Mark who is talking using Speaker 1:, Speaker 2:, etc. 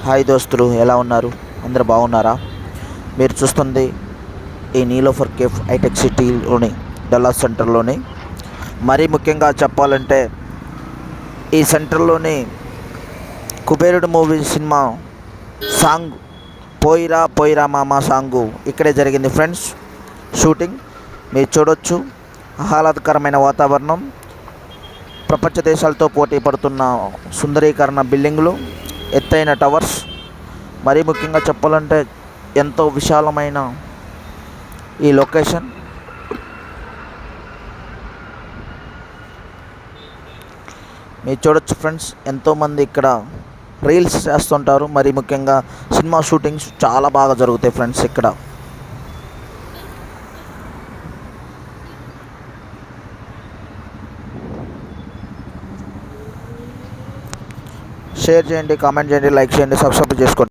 Speaker 1: Hi దోస్తులు, ఎలా ఉన్నారు? అందరు బాగున్నారా? మీరు చూస్తుంది ఈ నీలోఫర్ కేఫ్ హైటెక్ సిటీలోని డల్లాస్ సెంటర్లోని. మరీ ముఖ్యంగా చెప్పాలంటే ఈ సెంటర్లోని కుబేరుడు మూవీ సినిమా సాంగ్ పోయిరా పోయిరా మామ సాంగు ఇక్కడే జరిగింది ఫ్రెండ్స్. షూటింగ్ మీరు చూడొచ్చు. ఆహ్లాదకరమైన వాతావరణం, ప్రపంచ దేశాలతో పోటీ పడుతున్న సుందరీకరణ బిల్డింగులు, ఎత్తైన టవర్స్, మరీ ముఖ్యంగా చెప్పాలంటే ఎంతో విశాలమైన ఈ లొకేషన్. మీరు చూడొచ్చు ఫ్రెండ్స్, ఎంతోమంది ఇక్కడ రీల్స్ చేస్తుంటారు. మరీ ముఖ్యంగా సినిమా షూటింగ్స్ చాలా బాగా జరుగుతాయి ఫ్రెండ్స్ ఇక్కడ. షేర్ చేయండి, కామెంట్ చేయండి, లైక్ చేయండి, సబ్స్క్రైబ్ చేసుకోండి.